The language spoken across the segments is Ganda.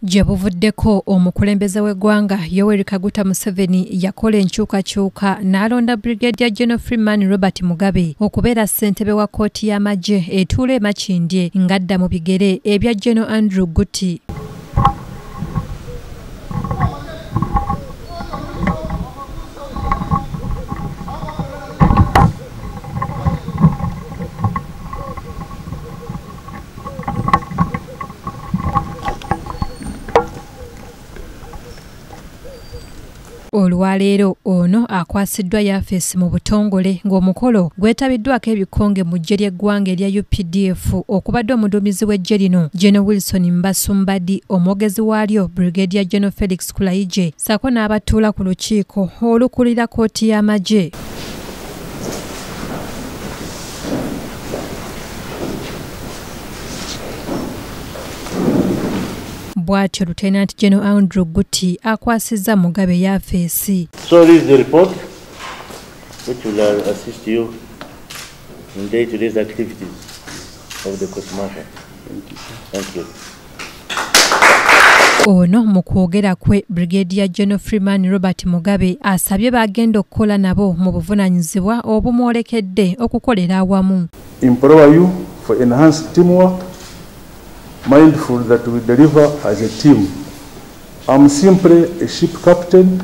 gye buvuddeko omukulembeze w'eggwanga Yoweri Kaguta Museveni yakola enkyukakyuka n'alonda Lt.Gen.A Freeman Robert Mugabe okubeera ssentebe wa kkooti y'amagye etuula e Makindye ng'adda mu bigere ebya General Andrew Gutti. Olwaleero ono akwasiddwa yafeesi mu butongole ng'omukolo gwetabiddwako ebikonge mu ggye ly'eggwanga erya UPDF okubadde omuduumizi w'eggye lino General Wilson Mbasumbadi, omwogezi waalyo Lt.Gen.A Felix Kulayigye ssaako n'abatuula ku lukiiko olukulira kkooti y'amagye. Bw'atyo Lt.Gen. Andrew Gutti akwasizza Mugabe yafeesi. So this is the report which will assist you in day-to-day activities of the court martial. Thank you. Ono mu kwogera kwe Lt.Gen. Freeman Robert Mugabe asabye bagenda okukola nabo mu buvunaanyizibwa obumwolekedde okukolera awamu. Empower you for enhanced teamwork, mindful that we deliver as a team. I'm simply a ship captain,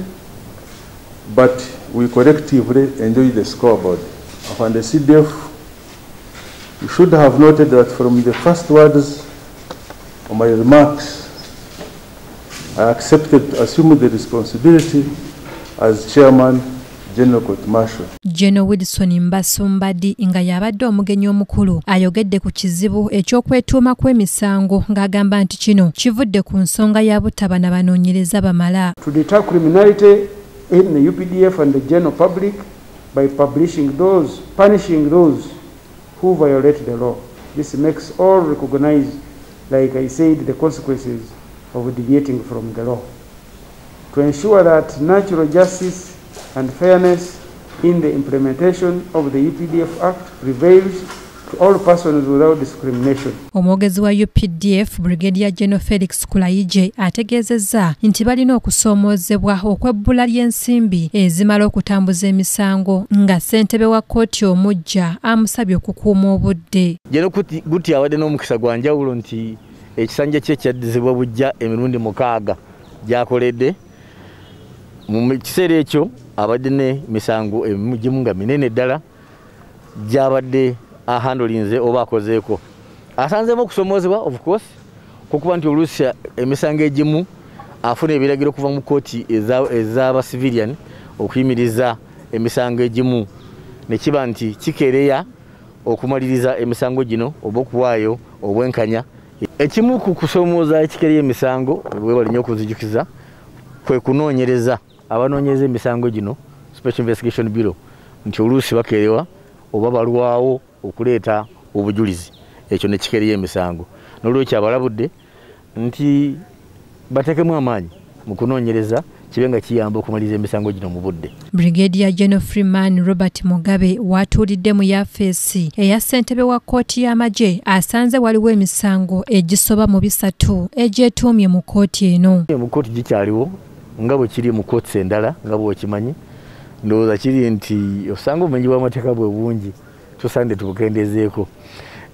but we collectively enjoy the scoreboard. Upon the CDF, you should have noted that from the first words of my remarks, I accepted to assume the responsibility as chairman General Court Martial. General Wilson Mbasumbadi nga yabadde omugenyi omukulu ayogedde ku kizibu eky'okwetuuma kw'emisango ng'agamba nti kino kivudde ku nsonga ya butaba na banoonyereza bamala. To deter criminality in the UPDF and the general public by punishing those who violate the law. This makes all recognize, like I said, the consequences of deviating from the law. To ensure that natural justice and fairness in the implementation of the UPDF Act prevails to all persons without discrimination. Omwogezi wa UPDF Lt.Gen. Felix Kulayigye ategeezezza nti balina okusoomoozebwa okwebbula ly'ensimbi ezimala okutambuza emisango nga ssentebe wa kkooti omuggya amusabye okukuuma obudde. Gutti awadde n'omukisa gwa njawulo nti ekisanja kye kyaddizibwa bujja emirundi 6 gy'akoledde. Mu kiseera ekyo abadde ne misango egimu nga minene ddala gy'abadde ahandolinze oba akozeeko. Asanzemu okusomoozebwa of course kukuba nti oluusi emisango egimu afuna ebiragiro okuva mu kkooti ez'aba civilian okuyimiriza emisango egimu ne kiba nti kikeereya okumaliriza emisango gino oba okuwaayo obwenkanya. Ekimu ku kusomooza ekikeereya emisango bwe balinnya okuzijukiza kwe kunoonyereza abanoonyereza emisango gino Special Investigation Bureau nti oluusi bakeerewa oba balwawo okuleeta obujulizi. Ekyo ne kikeereya emisango. N'olwekyo abalabudde nti bateekemu amaanyi mu kunoonyereza kibe nga kiyamba okumaliriza emisango gino mu budde. Lt.Gen. Freeman Robert Mugabe watuulidde mu yafeesi eya ssentebe wa kkooti y'amagye asanze waliwo emisango egisoba mu 3 egyetuumye mu kkooti eno. Mu kkooti gikyaliwo nga bwe kiri mu kkooti endala nga bwe kimanyi. Ndowooza kiri nti osanga obumenyi bw'amateeka bwe bungi tusaande tubukendezeeko.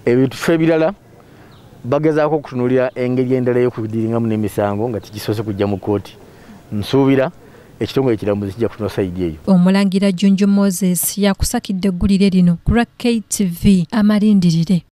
Ebintu ebirala bagezaako okutunuulira engeri endala y'okudiringamu n'emisango nga tikisoose kujja mu kkooti. Nsuubira ekitongole ekiramuzi kijja kutunula sayidi eyo. Omulangira Junju Moses yakusakidde eggulire lino ku KTV amalindirire.